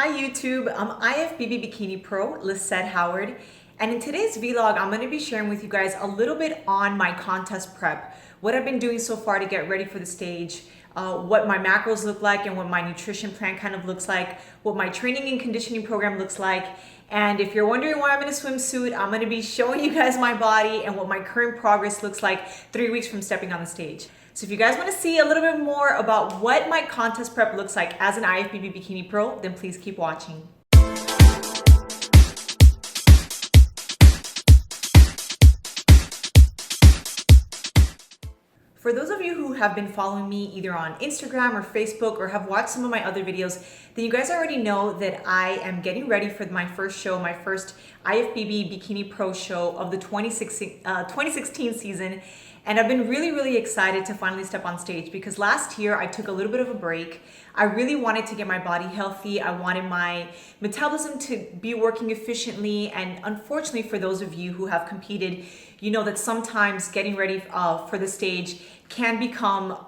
Hi YouTube, I'm Ifbb Bikini Pro, Lisette Howard, and in today's vlog, I'm going to be sharing with you guys a little bit on my contest prep, what I've been doing so far to get ready for the stage, what my macros look like and what my nutrition plan kind of looks like, what my training and conditioning program looks like, and if you're wondering why I'm in a swimsuit, I'm going to be showing you guys my body and what my current progress looks like 3 weeks from stepping on the stage. So if you guys want to see a little bit more about what my contest prep looks like as an Ifbb Bikini Pro, then please keep watching. For those of you who have been following me either on Instagram or Facebook or have watched some of my other videos, then you guys already know that I am getting ready for my first show, my first Ifbb Bikini Pro show of the 2016 season. And I've been really excited to finally step on stage because last year I took a little bit of a break. I really wanted to get my body healthy. I wanted my metabolism to be working efficiently. And unfortunately, for those of you who have competed, you know that sometimes getting ready for the stage can become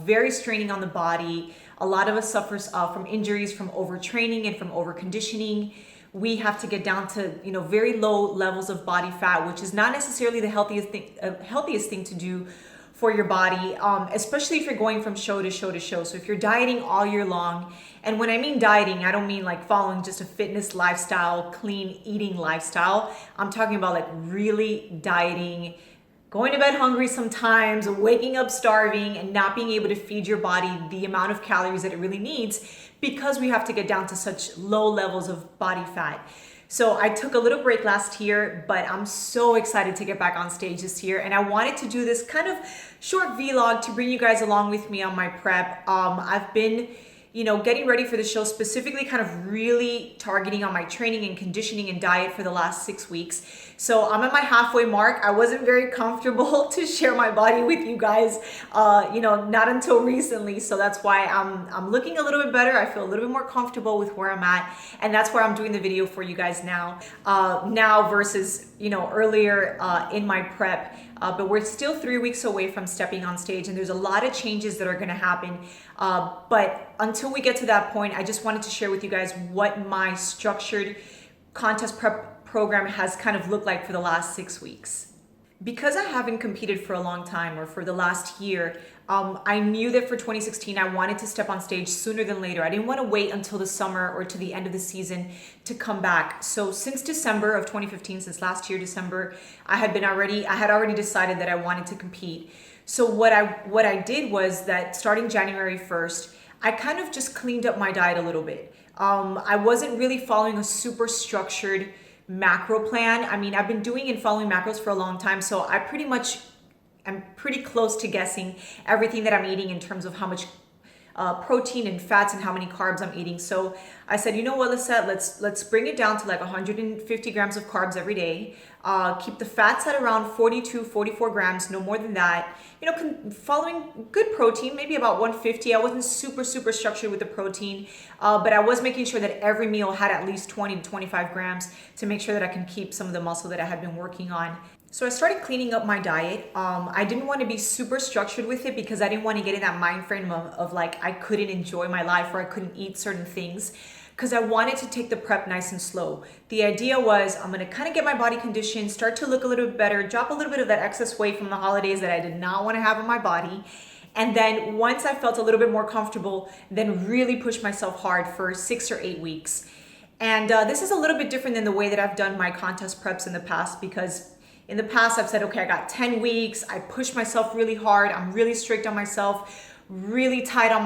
very straining on the body. A lot of us suffers from injuries, from overtraining and from overconditioning. We have to get down to very low levels of body fat, which is not necessarily the healthiest thing to do for your body, especially if you're going from show to show to show. So if you're dieting all year long, and when I mean dieting, I don't mean like following just a fitness lifestyle, clean eating lifestyle. I'm talking about like really dieting, going to bed hungry sometimes, waking up starving, and not being able to feed your body the amount of calories that it really needs because we have to get down to such low levels of body fat. So I took a little break last year, but I'm so excited to get back on stage this year. And I wanted to do this kind of short vlog to bring you guys along with me on my prep. I've been getting ready for the show, specifically kind of really targeting on my training and conditioning and diet for the last 6 weeks. So I'm at my halfway mark. I wasn't very comfortable to share my body with you guys, not until recently. So that's why I'm looking a little bit better. I feel a little bit more comfortable with where I'm at. And that's why I'm doing the video for you guys now versus, earlier in my prep. But we're still 3 weeks away from stepping on stage, and there's a lot of changes that are going to happen. But until we get to that point, I just wanted to share with you guys what my structured contest prep program has kind of looked like for the last 6 weeks. Because I haven't competed for a long time or for the last year, I knew that for 2016, I wanted to step on stage sooner than later. I didn't want to wait until the summer or to the end of the season to come back. So since December of 2015, since last year, December, I had already decided that I wanted to compete. So what I did was that starting January 1st, I kind of just cleaned up my diet a little bit. I wasn't really following a super structured macro plan. I mean, I've been doing and following macros for a long time, so I'm pretty close to guessing everything that I'm eating in terms of how much protein and fats and how many carbs I'm eating. So I said, you know what, Lisette, let's bring it down to like 150 grams of carbs every day. Keep the fats at around 42, 44 grams, no more than that. Following good protein, maybe about 150. I wasn't super structured with the protein, but I was making sure that every meal had at least 20 to 25 grams to make sure that I can keep some of the muscle that I had been working on. So I started cleaning up my diet. I didn't want to be super structured with it because I didn't want to get in that mind frame of like I couldn't enjoy my life or I couldn't eat certain things, because I wanted to take the prep nice and slow. The idea was I'm going to kind of get my body conditioned, start to look a little bit better, drop a little bit of that excess weight from the holidays that I did not want to have in my body. And then once I felt a little bit more comfortable, then really push myself hard for 6 or 8 weeks. And this is a little bit different than the way that I've done my contest preps in the past, because in the past, I've said, okay, I got 10 weeks. I push myself really hard. I'm really strict on myself, really tight on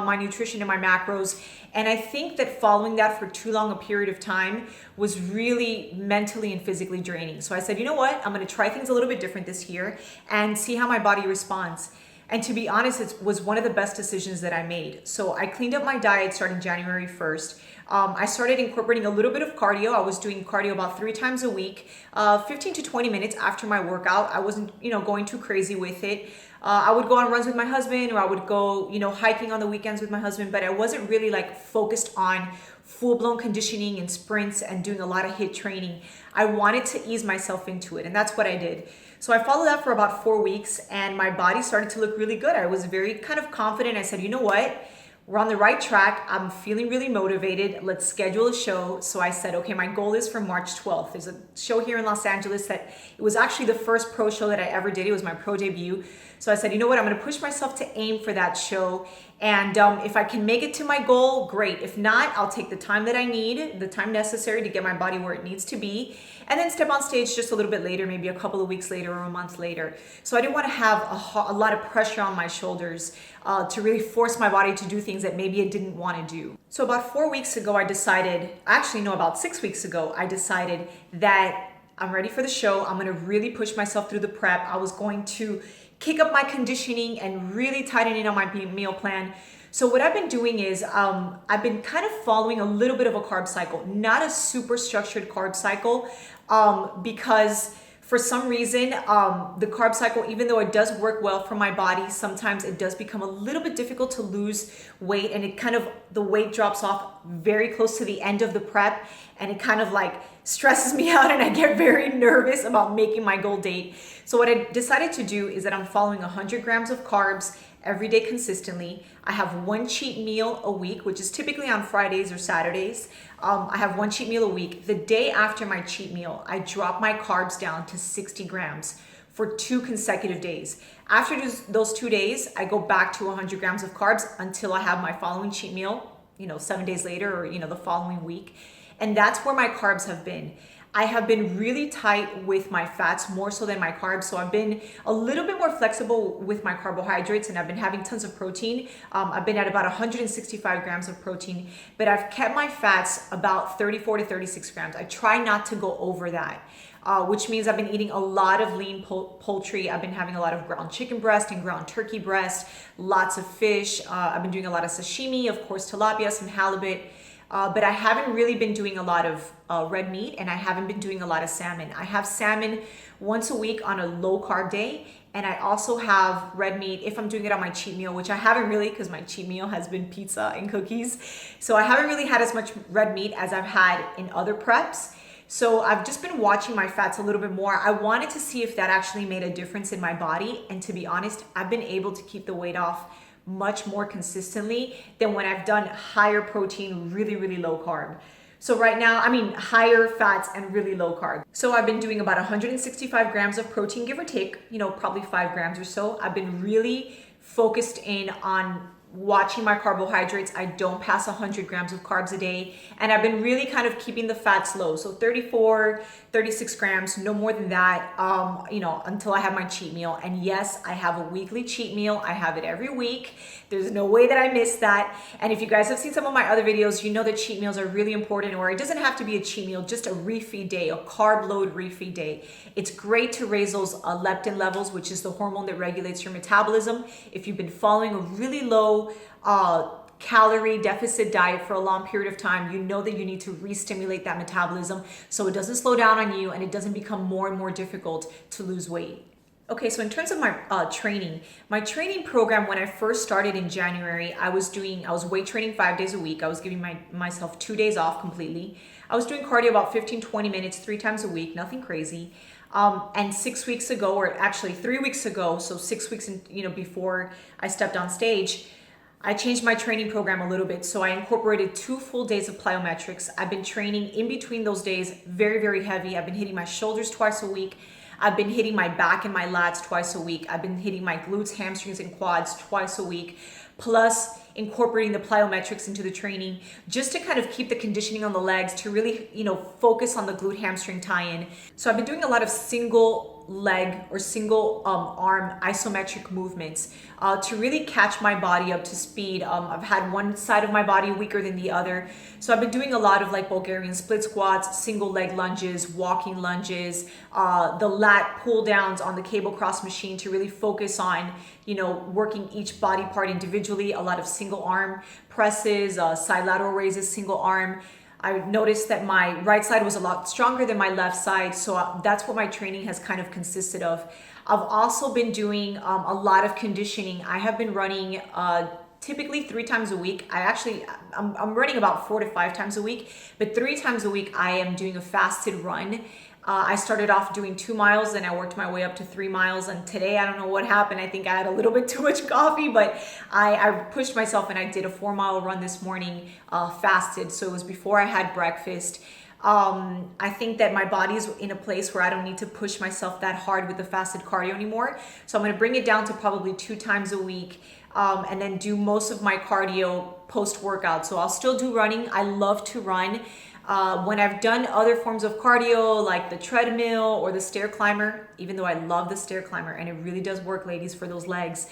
my nutrition and my macros. And I think that following that for too long a period of time was really mentally and physically draining. So I said, you know what? I'm going to try things a little bit different this year and see how my body responds. And to be honest, it was one of the best decisions that I made. So I cleaned up my diet starting January 1st. I started incorporating a little bit of cardio. I was doing cardio about 3 times a week, 15 to 20 minutes after my workout. I wasn't, going too crazy with it. I would go on runs with my husband, or I would go, hiking on the weekends with my husband, but I wasn't really like focused on full-blown conditioning and sprints and doing a lot of HIIT training. I wanted to ease myself into it, and that's what I did. So I followed that for about 4 weeks, and my body started to look really good. I was very kind of confident. I said, you know what? we're on the right track. I'm feeling really motivated. Let's schedule a show. So I said, okay, my goal is for March 12th. There's a show here in Los Angeles that it was actually the first pro show that I ever did. It was my pro debut. So I said, you know what? I'm going to push myself to aim for that show. And if I can make it to my goal, great. If not, I'll take the time that I need, the time necessary to get my body where it needs to be, and then step on stage just a little bit later, maybe a couple of weeks later or a month later. So I didn't want to have a lot of pressure on my shoulders to really force my body to do things that maybe it didn't want to do. So about 4 weeks ago, I decided, actually no, about 6 weeks ago, I decided that I'm ready for the show. I'm going to really push myself through the prep. I was going to kick up my conditioning and really tighten in on my meal plan. So what I've been doing is I've been kind of following a little bit of a carb cycle, not a super structured carb cycle, because for some reason, the carb cycle, even though it does work well for my body, sometimes it does become a little bit difficult to lose weight, and it kind of, the weight drops off very close to the end of the prep, and it kind of like stresses me out, and I get very nervous about making my goal date. So what I decided to do is that I'm following 100 grams of carbs every day consistently. I have one cheat meal a week, which is typically on Fridays or Saturdays. I have one cheat meal a week. The day after my cheat meal, I drop my carbs down to 60 grams for 2 consecutive days. After those 2 days, I go back to 100 grams of carbs until I have my following cheat meal, 7 days later or, the following week. And that's where my carbs have been. I have been really tight with my fats more so than my carbs. So I've been a little bit more flexible with my carbohydrates, and I've been having tons of protein. I've been at about 165 grams of protein, but I've kept my fats about 34 to 36 grams. I try not to go over that, which means I've been eating a lot of lean poultry. I've been having a lot of ground chicken breast and ground turkey breast, lots of fish. I've been doing a lot of sashimi, of course, tilapia, some halibut. But I haven't really been doing a lot of red meat, and I haven't been doing a lot of salmon. I have salmon once a week on a low carb day, and I also have red meat if I'm doing it on my cheat meal, which I haven't really, because my cheat meal has been pizza and cookies. So I haven't really had as much red meat as I've had in other preps. So I've just been watching my fats a little bit more. I wanted to see if that actually made a difference in my body. And to be honest, I've been able to keep the weight off much more consistently than when I've done higher protein, really, really low carb. So right now, higher fats and really low carb. So I've been doing about 165 grams of protein, give or take, probably 5 grams or so. I've been really focused in on watching my carbohydrates. I don't pass 100 grams of carbs a day. And I've been really kind of keeping the fats low. So 34, 36 grams, no more than that, until I have my cheat meal. And yes, I have a weekly cheat meal. I have it every week. There's no way that I miss that. And if you guys have seen some of my other videos, you know that cheat meals are really important, or it doesn't have to be a cheat meal, just a refeed day, a carb load refeed day. It's great to raise those leptin levels, which is the hormone that regulates your metabolism. If you've been following a really low calorie deficit diet for a long period of time, you know that you need to re-stimulate that metabolism so it doesn't slow down on you and it doesn't become more and more difficult to lose weight. Okay, so in terms of my my training program, when I first started in January, I was weight training 5 days a week. I was giving myself 2 days off completely. I was doing cardio about 15-20 minutes 3 times a week, nothing crazy. And 6 weeks ago, or actually 3 weeks ago, so 6 weeks before I stepped on stage, I changed my training program a little bit. So I incorporated 2 full days of plyometrics. I've been training in between those days very, very heavy. I've been hitting my shoulders twice a week. I've been hitting my back and my lats twice a week. I've been hitting my glutes, hamstrings, and quads twice a week, plus incorporating the plyometrics into the training just to kind of keep the conditioning on the legs to really, focus on the glute hamstring tie-in. So I've been doing a lot of single leg or single arm isometric movements to really catch my body up to speed. I've had one side of my body weaker than the other. So I've been doing a lot of like Bulgarian split squats, single leg lunges, walking lunges, the lat pull downs on the cable cross machine to really focus on, working each body part individually, a lot of single arm presses, side lateral raises, single arm. I noticed that my right side was a lot stronger than my left side. So that's what my training has kind of consisted of. I've also been doing a lot of conditioning. I have been running typically 3 times a week. I'm running about 4 to 5 times a week, but 3 times a week I am doing a fasted run. I started off doing 2 miles and I worked my way up to 3 miles. And today, I don't know what happened. I think I had a little bit too much coffee, but I pushed myself and I did a 4-mile run this morning, fasted. So it was before I had breakfast. I think that my body's in a place where I don't need to push myself that hard with the fasted cardio anymore. So I'm going to bring it down to probably 2 times a week, and then do most of my cardio post-workout. So I'll still do running. I love to run. When I've done other forms of cardio like the treadmill or the stair climber, even though I love the stair climber and it really does work, ladies, for those legs,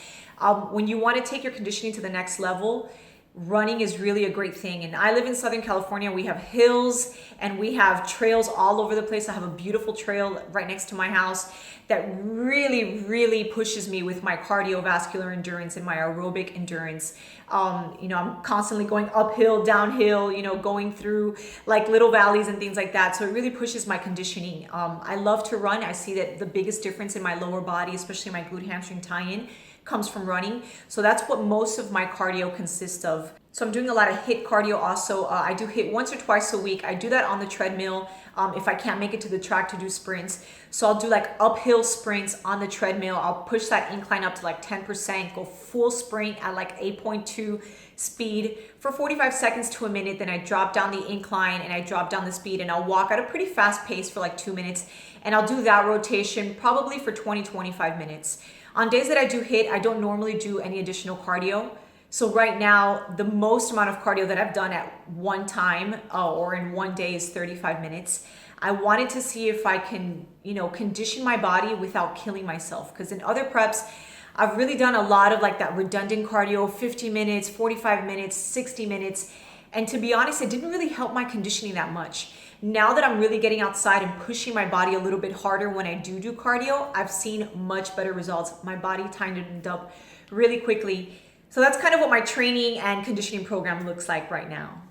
when you want to take your conditioning to the next level, running is really a great thing. And I live in Southern California. We have hills and we have trails all over the place. I have a beautiful trail right next to my house that really pushes me with my cardiovascular endurance and my aerobic endurance. I'm constantly going uphill, downhill, going through like little valleys and things like that. So it really pushes my conditioning. I love to run. I see that the biggest difference in my lower body, especially my glute hamstring tie-in, comes from running. So that's what most of my cardio consists of. So I'm doing a lot of HIIT cardio also. I do HIIT once or twice a week. I do that on the treadmill if I can't make it to the track to do sprints. So I'll do like uphill sprints on the treadmill. I'll push that incline up to like 10%, go full sprint at like 8.2 speed for 45 seconds to a minute. Then I drop down the incline and I drop down the speed and I'll walk at a pretty fast pace for like 2 minutes. And I'll do that rotation probably for 20-25 minutes. On days that I do HIIT, I don't normally do any additional cardio. So right now, the most amount of cardio that I've done at one time or in one day is 35 minutes. I wanted to see if I can, condition my body without killing myself. Because in other preps, I've really done a lot of like that redundant cardio, 50 minutes, 45 minutes, 60 minutes. And to be honest, it didn't really help my conditioning that much. Now that I'm really getting outside and pushing my body a little bit harder when I do cardio, I've seen much better results. My body tightened up really quickly. So that's kind of what my training and conditioning program looks like right now.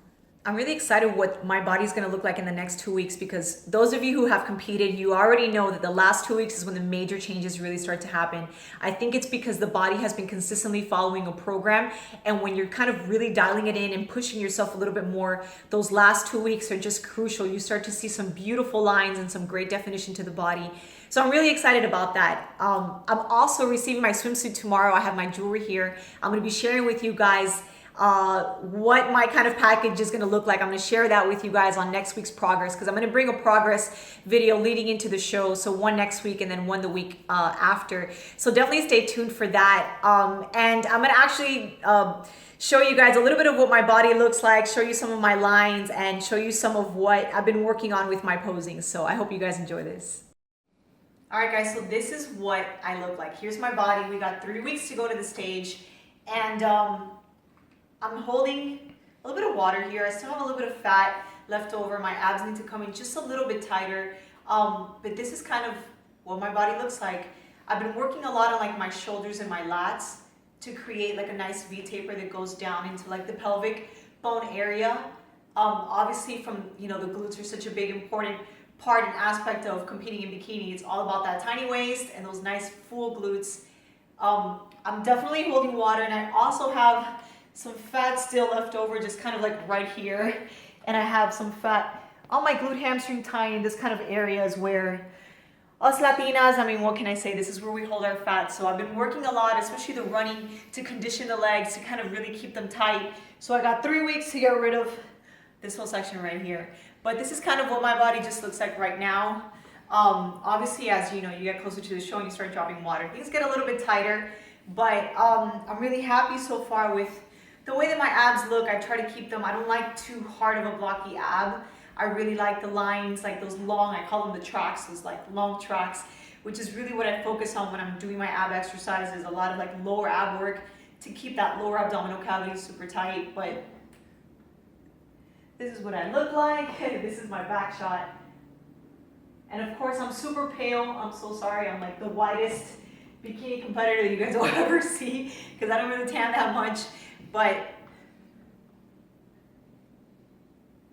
I'm really excited what my body's gonna look like in the next 2 weeks, because those of you who have competed, you already know that the last 2 weeks is when the major changes really start to happen. I think it's because the body has been consistently following a program, and when you're kind of really dialing it in and pushing yourself a little bit more, those last 2 weeks are just crucial. You start to see some beautiful lines and some great definition to the body. So I'm really excited about that. I'm also receiving my swimsuit tomorrow. I have my jewelry here. I'm gonna be sharing with you guys what my kind of package is going to look like. I'm going to share that with you guys on next week's progress, because I'm going to bring a progress video leading into the show. So one next week and then one the week after. So definitely stay tuned for that. And I'm going to actually show you guys a little bit of what my body looks like, show you some of my lines, and show you some of what I've been working on with my posing. So I hope you guys enjoy this. All right, guys, so this is what I look like. Here's my body. We got 3 weeks to go to the stage, and I'm holding a little bit of water here. I still have a little bit of fat left over. My abs need to come in just a little bit tighter. But this is kind of what my body looks like. I've been working a lot on like my shoulders and my lats to create like a nice V taper that goes down into like the pelvic bone area. Obviously from, the glutes are such a big important part and aspect of competing in bikini. It's all about that tiny waist and those nice full glutes. I'm definitely holding water, and I also have some fat still left over, just kind of like right here. And I have some fat on my glute hamstring tie-in. This kind of areas where us Latinas, what can I say? This is where we hold our fat. So I've been working a lot, especially the running, to condition the legs, to kind of really keep them tight. So I got 3 weeks to get rid of this whole section right here. But this is kind of what my body just looks like right now. Obviously, as you get closer to the show and you start dropping water, things get a little bit tighter. But I'm really happy so far with the way that my abs look. I try to keep them, I don't like too hard of a blocky ab. I really like the lines, like those long, I call them the tracks, those like long tracks, which is really what I focus on when I'm doing my ab exercises. A lot of like lower ab work to keep that lower abdominal cavity super tight. But this is what I look like. This is my back shot. And of course I'm super pale. I'm so sorry. I'm like the whitest bikini competitor that you guys will ever see, because I don't really tan that much. But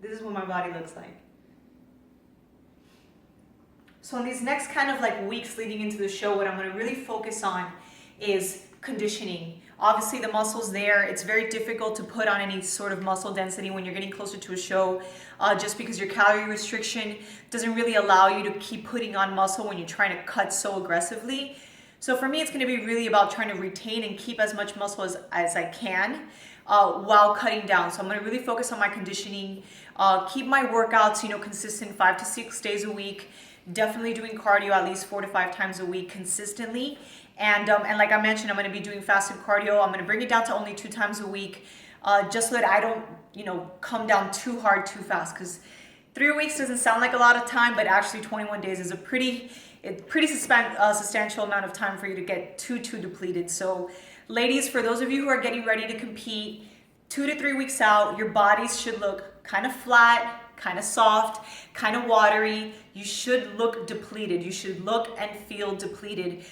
this is what my body looks like. So in these next kind of like weeks leading into the show, what I'm going to really focus on is conditioning. Obviously the muscle's there. It's very difficult to put on any sort of muscle density when you're getting closer to a show, just because your calorie restriction doesn't really allow you to keep putting on muscle when you're trying to cut so aggressively. So for me, it's going to be really about trying to retain and keep as much muscle as I can while cutting down. So I'm going to really focus on my conditioning, keep my workouts, consistent 5 to 6 days a week. Definitely doing cardio at least 4 to 5 times a week consistently. And like I mentioned, I'm going to be doing fasted cardio. I'm going to bring it down to only 2 times a week, just so that I don't, come down too hard too fast. Because 3 weeks doesn't sound like a lot of time, but actually 21 days is a pretty substantial amount of time for you to get too depleted. So ladies, for those of you who are getting ready to compete, 2 to 3 weeks out, your bodies should look kind of flat, kind of soft, kind of watery. You should look depleted. You should look and feel depleted.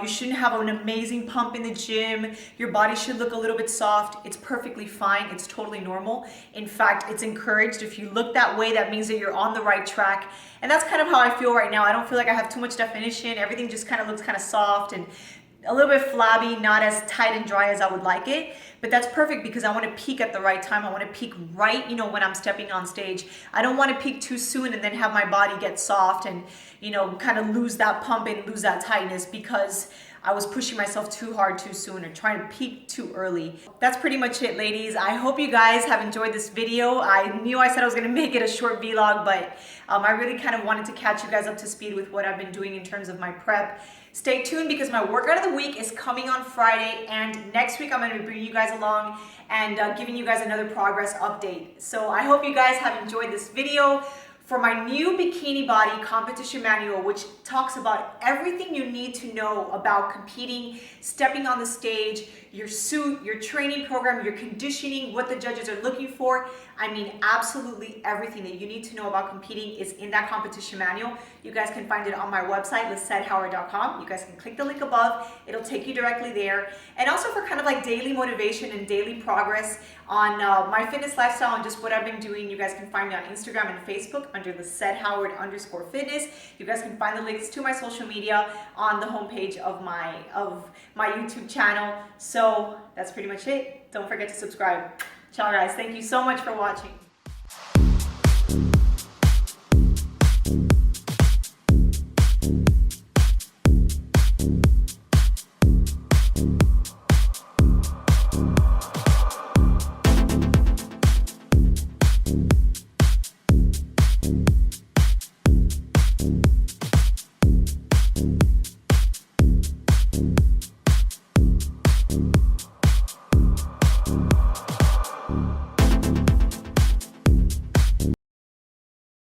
You shouldn't have an amazing pump in the gym. Your body should look a little bit soft. It's perfectly fine. It's totally normal. In fact, it's encouraged. If you look that way, that means that you're on the right track. And that's kind of how I feel right now. I don't feel like I have too much definition. Everything just kind of looks kind of soft and a little bit flabby, not as tight and dry as I would like it. But that's perfect because I want to peak at the right time. I want to peak right, when I'm stepping on stage. I don't want to peak too soon and then have my body get soft and, kind of lose that pump and lose that tightness because I was pushing myself too hard too soon or trying to peak too early. That's pretty much it, ladies. I hope you guys have enjoyed this video. I knew I said I was going to make it a short vlog, but I really kind of wanted to catch you guys up to speed with what I've been doing in terms of my prep. Stay tuned because my workout of the week is coming on Friday, and next week I'm going to be bringing you guys along and giving you guys another progress update. So I hope you guys have enjoyed this video. For my new bikini body competition manual, which talks about everything you need to know about competing, stepping on the stage, your suit, your training program, your conditioning, what the judges are looking for. I mean, absolutely everything that you need to know about competing is in that competition manual. You guys can find it on my website, lisettehoward.com. You guys can click the link above. It'll take you directly there. And also for kind of like daily motivation and daily progress on my fitness lifestyle and just what I've been doing, you guys can find me on Instagram and Facebook under LisetteHoward_fitness. You guys can find the links to my social media on the homepage of my YouTube channel. So that's pretty much it. Don't forget to subscribe. Ciao guys, thank you so much for watching.